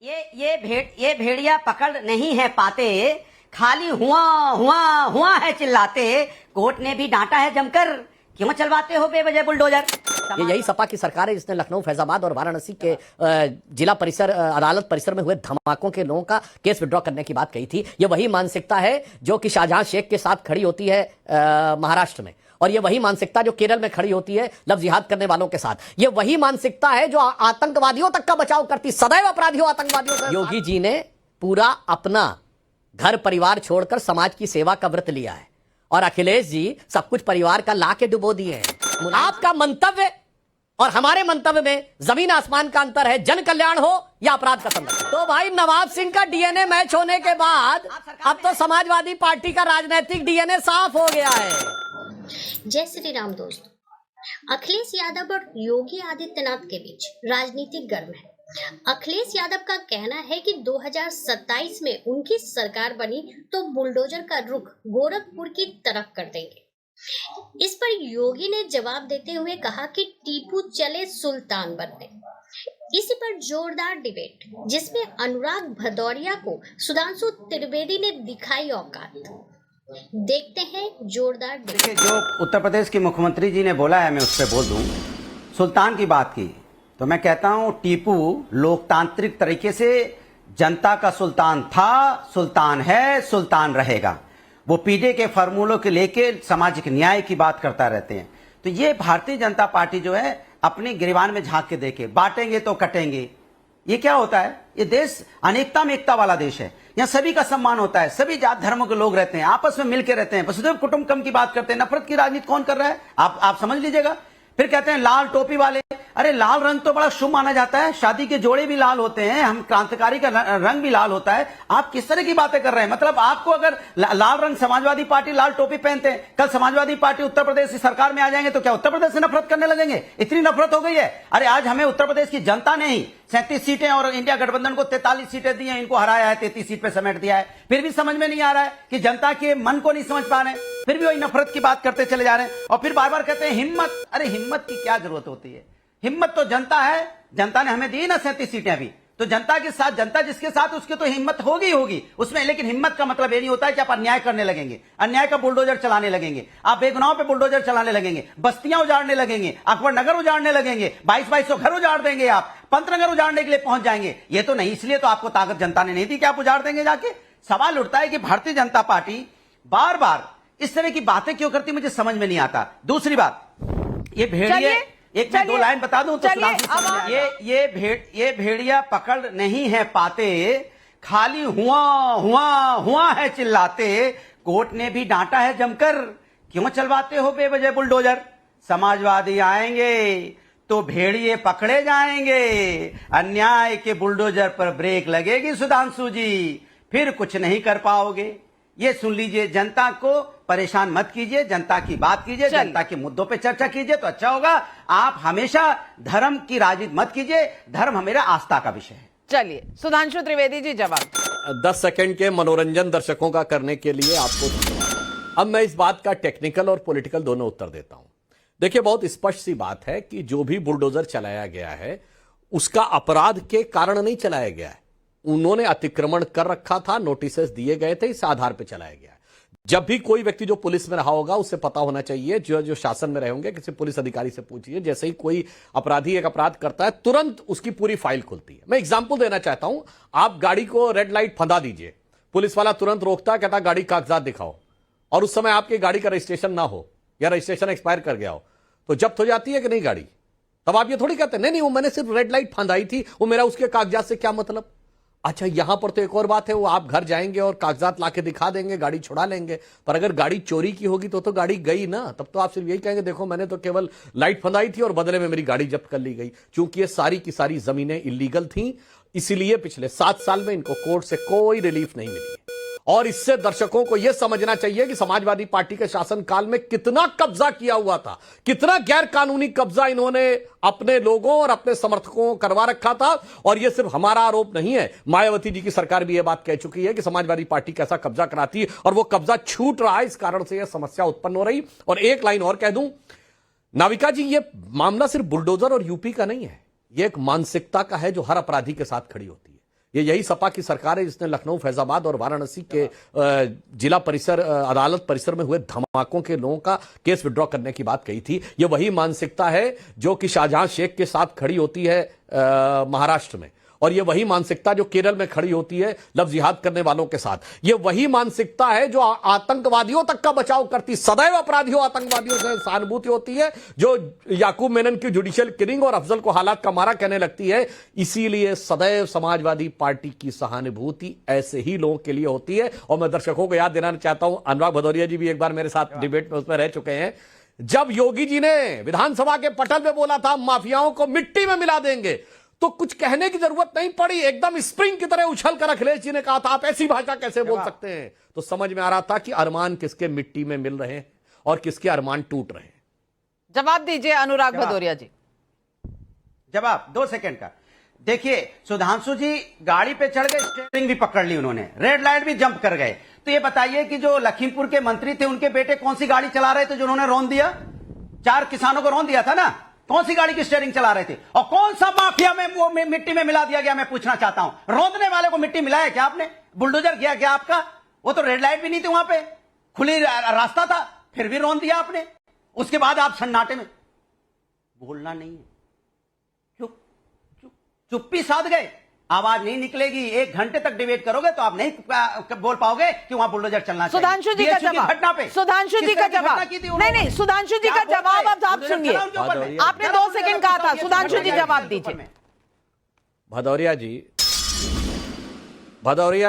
ये भेड़िया पकड़ नहीं है पाते, खाली हुआ हुआ हुआ है चिल्लाते। कोर्ट ने भी डांटा है जमकर, क्यों चलवाते हो बेवजह बुलडोजर। ये यही सपा की सरकार है जिसने लखनऊ, फैजाबाद और वाराणसी के जिला परिसर, अदालत परिसर में हुए धमाकों के लोगों का केस विड्रॉ करने की बात कही थी। ये वही मानसिकता है जो कि शाहजहां शेख के साथ खड़ी होती है महाराष्ट्र में, और ये वही मानसिकता जो केरल में खड़ी होती है लव जिहाद करने वालों के साथ। ये वही मानसिकता है जो आतंकवादियों तक का बचाव करती, सदैव अपराधियों आतंकवादियों से। योगी जी ने पूरा अपना घर परिवार छोड़कर समाज की सेवा का व्रत लिया है, और अखिलेश जी सब कुछ परिवार का ला के डुबो दिए हैं। आपका मंतव्य और हमारे मंतव्य में जमीन आसमान का अंतर है। जन कल्याण हो या अपराध का संरक्षण। तो भाई नवाब सिंह का डीएनए मैच होने के बाद अब तो समाजवादी पार्टी का राजनीतिक डीएनए साफ हो गया है। जय श्री राम दोस्तों, अखिलेश यादव और योगी आदित्यनाथ के बीच राजनीतिक गर्म है। अखिलेश यादव का कहना है कि 2027 में उनकी सरकार बनी तो बुलडोजर का रुख गोरखपुर की तरफ कर देंगे। इस पर योगी ने जवाब देते हुए कहा कि टीपू चले सुल्तान बनने। इसी पर जोरदार डिबेट, जिसमें अनुराग भदौरिया को सुधांशु त्रिवेदी ने दिखाई औकात। देखते हैं जोरदार देखिए, जो उत्तर प्रदेश के मुख्यमंत्री जी ने बोला है, मैं उस पर बोल दूं। सुल्तान की बात की तो मैं कहता हूं टीपू लोकतांत्रिक तरीके से जनता का सुल्तान था, सुल्तान है, सुल्तान रहेगा। वो पीडे के फार्मूलों के लेके सामाजिक न्याय की बात करता रहते हैं। तो ये भारतीय जनता पार्टी जो है अपने गिरबान में झांक के देखे, बांटेंगे तो कटेंगे। ये क्या होता है? ये देश अनेकता में एकता वाला देश है। यहाँ सभी का सम्मान होता है, सभी जात धर्मों के लोग रहते हैं, आपस में मिलकर रहते हैं। वसुधैव कुटुंबकम की बात करते हैं। नफरत की राजनीति कौन कर रहा है? आप समझ लीजिएगा। फिर कहते हैं लाल टोपी वाले। अरे लाल रंग तो बड़ा शुभ माना जाता है, शादी के जोड़े भी लाल होते हैं, हम क्रांतिकारी का रंग भी लाल होता है। आप किस तरह की बातें कर रहे हैं? मतलब आपको अगर लाल रंग, समाजवादी पार्टी लाल टोपी पहनते हैं, कल समाजवादी पार्टी उत्तर प्रदेश की सरकार में आ जाएंगे तो क्या उत्तर प्रदेश से नफरत करने लगेंगे? इतनी नफरत हो गई है। अरे आज हमें उत्तर प्रदेश की जनता ने ही 37 सीटें और इंडिया गठबंधन को 43 सीटें दी हैं, इनको हराया है, 33 सीट पे समेट दिया है। फिर भी समझ में नहीं आ रहा है कि जनता के मन को नहीं समझ पा रहे हैं, फिर भी वही नफरत की बात करते चले जा रहे हैं। और फिर बार बार कहते हैं हिम्मत। अरे हिम्मत की क्या जरूरत होती है? हिम्मत तो जनता है, जनता ने हमें दी ना 37 सीटें अभी। तो जनता के साथ, जनता जिसके साथ, उसकी तो हिम्मत होगी होगी उसमें। लेकिन हिम्मत का मतलब ये नहीं होता है कि आप अन्याय करने लगेंगे, अन्याय का बुलडोजर चलाने लगेंगे, आप बेगुनाहों पे बुलडोजर चलाने लगेंगे, बस्तियां उजाड़ने लगेंगे, अकबर नगर उजाड़ने लगेंगे, 2200 घर उजाड़ देंगे, आप पंतनगर उजाड़ने के लिए पहुंच जाएंगे। ये तो नहीं, इसलिए तो आपको ताकत जनता ने नहीं दी कि आप उजाड़ देंगे जाके। सवाल उठता है कि भारतीय जनता पार्टी बार बार इस तरह की बातें क्यों करती, मुझे समझ में नहीं आता। दूसरी बात, ये भेड़िए, एक मैं 2 लाइन बता दूं तो ये भेड़िया पकड़ नहीं है पाते, खाली हुआ हुआ हुआ है चिल्लाते। कोर्ट ने भी डांटा है जमकर, क्यों चलवाते हो बेवजह बुलडोजर। समाजवादी आएंगे तो भेड़िए पकड़े जाएंगे, अन्याय के बुलडोजर पर ब्रेक लगेगी सुधांशु जी, फिर कुछ नहीं कर पाओगे। ये सुन लीजिए, जनता को परेशान मत कीजिए, जनता की बात कीजिए, जनता के मुद्दों पे चर्चा कीजिए तो अच्छा होगा। आप हमेशा धर्म की राजनीति मत कीजिए, धर्म मेरा आस्था का विषय है। चलिए सुधांशु त्रिवेदी जी जवाब। 10 सेकंड के मनोरंजन दर्शकों का करने के लिए आपको अब मैं इस बात का टेक्निकल और पॉलिटिकल दोनों उत्तर देता हूं। देखिए, बहुत स्पष्ट सी बात है कि जो भी बुलडोजर चलाया गया है उसका अपराध के कारण नहीं चलाया गया है। उन्होंने अतिक्रमण कर रखा था, नोटिसेस दिए गए थे, इस आधार पर चलाया गया है। जब भी कोई व्यक्ति जो पुलिस में रहा होगा उससे पता होना चाहिए, जो शासन में रहे होंगे, किसी पुलिस अधिकारी से पूछिए, जैसे ही कोई अपराधी एक अपराध करता है तुरंत उसकी पूरी फाइल खुलती है। मैं एग्जांपल देना चाहता हूं, आप गाड़ी को रेड लाइट फंदा दीजिए, पुलिस वाला तुरंत रोकता है, कहता गाड़ी कागजात दिखाओ, और उस समय आपकी गाड़ी का रजिस्ट्रेशन ना हो या रजिस्ट्रेशन एक्सपायर कर गया हो तो जब्त हो जाती है कि नहीं गाड़ी। तब आप ये थोड़ी कहते नहीं नहीं वो मैंने सिर्फ रेड लाइट फंदाई थी, वो मेरा उसके कागजात से क्या मतलब। अच्छा, यहां पर तो एक और बात है, वो आप घर जाएंगे और कागजात लाके दिखा देंगे, गाड़ी छुड़ा लेंगे, पर अगर गाड़ी चोरी की होगी तो गाड़ी गई ना। तब तो आप सिर्फ यही कहेंगे देखो मैंने तो केवल लाइट फंदाई थी और बदले में मेरी गाड़ी जब्त कर ली गई। क्योंकि ये सारी की सारी जमीनें इलीगल थी, इसीलिए पिछले 7 साल में इनको कोर्ट से कोई रिलीफ नहीं मिली है। और इससे दर्शकों को यह समझना चाहिए कि समाजवादी पार्टी के शासनकाल में कितना कब्जा किया हुआ था, कितना गैर कानूनी कब्जा इन्होंने अपने लोगों और अपने समर्थकों को करवा रखा था। और यह सिर्फ हमारा आरोप नहीं है, मायावती जी की सरकार भी यह बात कह चुकी है कि समाजवादी पार्टी कैसा कब्जा कराती है और वो कब्जा छूट रहा है, इस कारण से यह समस्या उत्पन्न हो रही। और एक लाइन और कह दूं नाविका जी, यह मामला सिर्फ बुलडोजर और यूपी का नहीं है, यह एक मानसिकता का है जो हर अपराधी के साथ खड़ी होती है। ये यही सपा की सरकार है जिसने लखनऊ, फैजाबाद और वाराणसी के जिला परिसर, अदालत परिसर में हुए धमाकों के लोगों का केस विड्रॉ करने की बात कही थी। ये वही मानसिकता है जो कि शाहजहां शेख के साथ खड़ी होती है महाराष्ट्र में, और ये वही मानसिकता जो केरल में खड़ी होती है लव जिहाद करने वालों के साथ। ये वही मानसिकता है जो आतंकवादियों तक का बचाव करती, सदैव अपराधियों आतंकवादियों से सहानुभूति होती है, जो याकूब मेनन की जुडिशियल किलिंग और अफजल को हालात का मारा कहने लगती है। इसीलिए सदैव समाजवादी पार्टी की सहानुभूति ऐसे ही लोगों के लिए होती है। और मैं दर्शकों को याद दिलाना चाहता हूं, अनुराग भदौरिया जी भी एक बार मेरे साथ डिबेट में उसमें रह चुके हैं, जब योगी जी ने विधानसभा के पटल में बोला था माफियाओं को मिट्टी में मिला देंगे, तो कुछ कहने की जरूरत नहीं पड़ी, एकदम स्प्रिंग की तरह उछल कर अखिलेश जी ने कहा था आप ऐसी भाषा कैसे बोल सकते हैं। तो समझ में आ रहा था कि अरमान किसके मिट्टी में मिल रहे हैं और किसके अरमान टूट रहे हैं। जवाब दीजिए अनुराग भदौरिया जी। जवाब 2 सेकंड का। देखिए, सुधांशु जी गाड़ी पे चढ़ गए, स्टीयरिंग भी पकड़ ली उन्होंने, रेड लाइट भी जंप कर गए। तो ये बताइए कि जो लखीमपुर के मंत्री थे उनके बेटे कौन सी गाड़ी चला रहे थे जो उन्होंने रौंद दिया? 4 किसानों को रौंद दिया था ना। कौन सी गाड़ी की स्टीयरिंग चला रहे थे और कौन सा माफिया में वो मिट्टी में मिला दिया गया? मैं पूछना चाहता हूं, रौंदने वाले को मिट्टी मिलाया क्या आपने? बुलडोजर किया क्या आपका? वो तो रेड लाइट भी नहीं थी, वहां पे खुली रास्ता था, फिर भी रौंद दिया आपने। उसके बाद आप सन्नाटे में, बोलना नहीं है, चुप्पी साध गए, आवाज नहीं निकलेगी। 1 घंटे तक डिबेट करोगे तो आप नहीं बोल पाओगे कि वहां बुलडोजर चलना चाहिए। सुधांशु जी का जवाब, घटना पे सुधांशु जी का जवाब, नहीं, सुधांशु जी का जवाब अब आप सुनिए। आपने 2 सेकंड कहा था, सुधांशु जी जवाब दीजिए। भदौरिया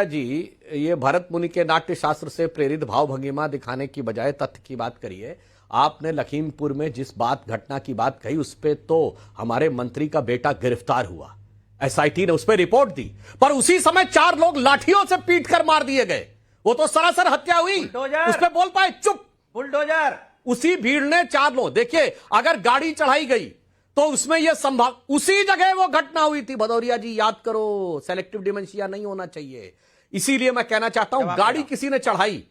जी, ये भरत मुनि के नाट्य शास्त्र से प्रेरित भाव भंगिमा दिखाने की बजाय तथ्य की बात करिए। आपने लखीमपुर में जिस घटना की बात कही उस पे तो हमारे मंत्री का बेटा गिरफ्तार हुआ, एसआईटी ने उस पर रिपोर्ट दी, पर उसी समय 4 लोग लाठियों से पीट कर मार दिए गए। वो तो सरासर हत्या हुई, उस पर बोल पाए चुप, बुलडोजर। उसी भीड़ ने 4 लोग, देखिए अगर गाड़ी चढ़ाई गई तो उसमें यह संभव, उसी जगह वो घटना हुई थी। भदौरिया जी याद करो, सेलेक्टिव डिमेंशिया नहीं होना चाहिए। इसीलिए मैं कहना चाहता हूं, गाड़ी किसी ने चढ़ाई,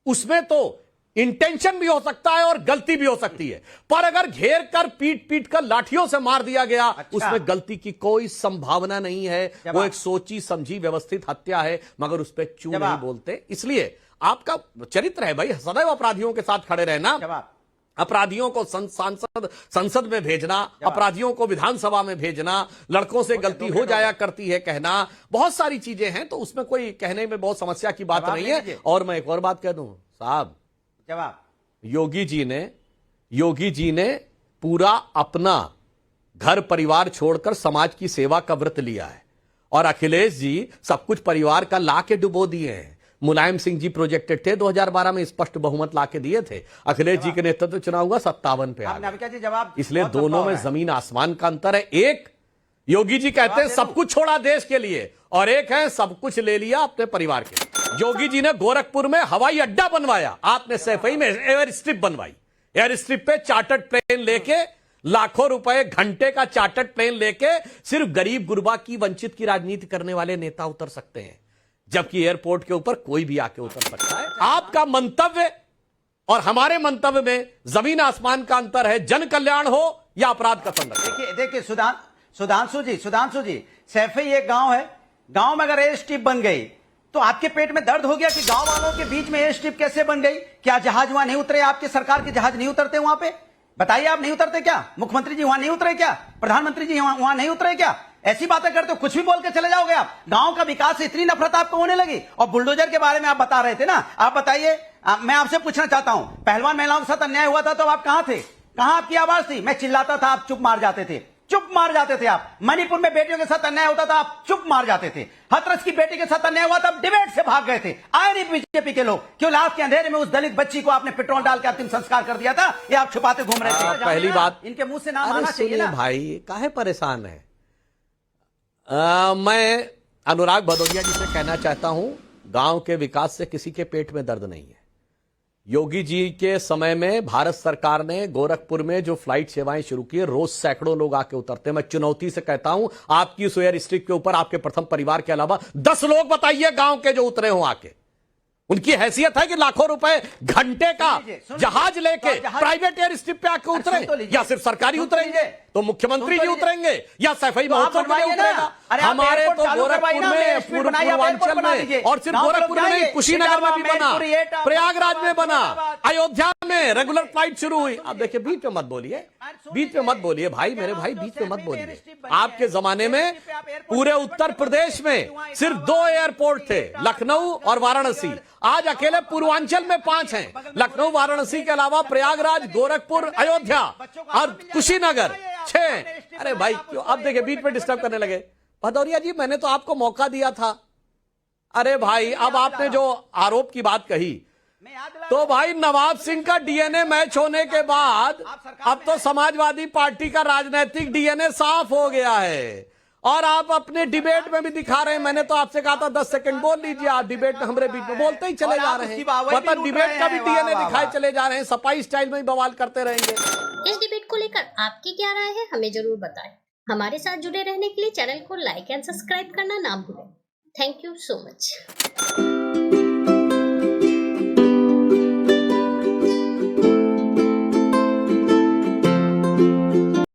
उसमें तो इंटेंशन भी हो सकता है और गलती भी हो सकती है, पर अगर घेर कर पीट कर लाठियों से मार दिया गया, उसमें गलती की कोई संभावना नहीं है। वो एक सोची समझी व्यवस्थित हत्या है, मगर उस पर चू नहीं बोलते। इसलिए आपका चरित्र है भाई, सदैव अपराधियों के साथ खड़े रहना, अपराधियों को संसद में भेजना, अपराधियों को विधानसभा में भेजना, लड़कों से गलती हो जाया करती है कहना, बहुत सारी चीजें हैं, तो उसमें कोई कहने में बहुत समस्या की बात नहीं है। और मैं एक और बात कह दूं साहब, जवाब, योगी जी ने पूरा अपना घर परिवार छोड़कर समाज की सेवा का व्रत लिया है, और अखिलेश जी सब कुछ परिवार का ला के डुबो दिए हैं। मुलायम सिंह जी प्रोजेक्टेड थे, 2012 में स्पष्ट बहुमत लाके दिए थे, अखिलेश जी के नेतृत्व चुनाव हुआ 57 पे आ गया। इसलिए दोनों में जमीन आसमान का अंतर है। एक योगी जी कहते हैं सब कुछ छोड़ा देश के लिए, और एक है सब कुछ ले लिया अपने परिवार के। योगी जी ने गोरखपुर में हवाई अड्डा बनवाया, आपने सैफई में एयर स्ट्रिप बनवाई। एयर स्ट्रिप पे चार्टर्ड प्लेन लेके, लाखों रुपए घंटे का चार्टर्ड प्लेन लेके सिर्फ गरीब गुरबा की, वंचित की राजनीति करने वाले नेता उतर सकते हैं, जबकि एयरपोर्ट के ऊपर कोई भी आके उतर सकता है। आपका मंतव्य और हमारे मंतव्य में जमीन आसमान का अंतर है। जन कल्याण हो या अपराध का संरक्षण। देखिए सुधांशु जी, सैफई एक गांव है, गांव में अगर एयर स्ट्रिप बन गई तो आपके पेट में दर्द हो गया कि गांव वालों के बीच में एयर स्ट्रिप कैसे बन गई? क्या जहाज वहां नहीं उतरे? आपके सरकार के जहाज नहीं उतरते वहां पे? बताइए, आप नहीं उतरते क्या? मुख्यमंत्री जी वहां नहीं उतरे क्या? प्रधानमंत्री जी वहां नहीं उतरे क्या? ऐसी बातें करते हो, कुछ भी बोल के चले जाओगे आप। गांव का विकास से इतनी नफरत आपको होने लगी। और बुलडोजर के बारे में आप बता रहे थे ना, आप बताइए, मैं आपसे पूछना चाहता हूं, पहलवान महिलाओं के साथ अन्याय हुआ था तो आप कहां थे? कहां आपकी आवाज थी? मैं चिल्लाता था, आप चुप मार जाते थे, चुप मार जाते थे आप। मणिपुर में बेटियों के साथ अन्याय होता था, आप चुप मार जाते थे। हाथरस की बेटी के साथ अन्याय हुआ था, डिबेट से भाग गए थे। आए नहीं बीजेपी के लोग, क्यों रात के अंधेरे में उस दलित बच्ची को आपने पेट्रोल डाल के अंतिम संस्कार कर दिया था? ये आप छुपाते घूम रहे थे। पहली बात, इनके मुंह से नाम आना चाहिए ना भाई, काहे परेशान है? मैं अनुराग भदौरिया जी से कहना चाहता हूं, गांव के विकास से किसी के पेट में दर्द नहीं है। योगी जी के समय में भारत सरकार ने गोरखपुर में जो फ्लाइट सेवाएं शुरू की, रोज सैकड़ों लोग आके उतरते हैं। मैं चुनौती से कहता हूं, आपकी उस एयर स्ट्रिप के ऊपर आपके प्रथम परिवार के अलावा 10 लोग बताइए गांव के जो उतरे हो आके। उनकी हैसियत है कि लाखों रुपए घंटे का जहाज लेके प्राइवेट एयर स्ट्रिप पे आके उतरे, या सिर्फ सरकारी उतरेंगे? तो मुख्यमंत्री जी उतरेंगे या सफाई तो आप महोत्सव के लिए बनवाइए ना। उतरेगा? अरे आप हमारे एयरपोर्ट तो चालू करवाइए गोरखपुर ना, में, एयरपोर्ट बनाइए, आप एयरपोर्ट पूर्वांचल बना में, दीजिए। और सिर्फ गाँव गोरखपुर में लोग नहीं, जाइए, कुशीनगर में भी बना, मैनपुरी, एटा, प्रयागराज में बना, फरीदाबाद। अयोध्या में रेगुलर फ्लाइट शुरू हुई। अब देखिए, बीच में मत बोलिए, बीच में मत बोलिए भाई, मेरे भाई, बीच में मत बोलिए। आपके जमाने में पूरे उत्तर प्रदेश में सिर्फ 2 एयरपोर्ट थे, लखनऊ और वाराणसी। आज अकेले पूर्वांचल में 5 हैं, लखनऊ, वाराणसी के अलावा प्रयागराज, गोरखपुर, अयोध्या और कुशीनगर 6। अरे भाई, क्यों अब देखिए बीच में डिस्टर्ब करने लगे। भदौरिया जी, मैंने तो आपको मौका दिया था। अरे भाई, अब आपने जो आरोप की बात कही, तो भाई नवाब सिंह का डीएनए मैच होने के बाद अब तो समाजवादी पार्टी का राजनीतिक डीएनए साफ हो गया है। और आप अपने डिबेट में भी दिखा रहे हैं। मैंने तो आपसे कहा था 10 सेकंड बोल लीजिए, आप डिबेट में हमारे बीच में बोलते ही चले जा रहे हैं। मतलब डिबेट का भी डीएनए दिखाए चले जा रहे हैं, सपाई स्टाइल में ही बवाल करते रहेंगे। इस डिबेट को लेकर आपकी क्या राय है, हमें जरूर बताएं। हमारे साथ जुड़े रहने के लिए चैनल को लाइक एंड सब्सक्राइब करना ना भूलें। Thank you so much.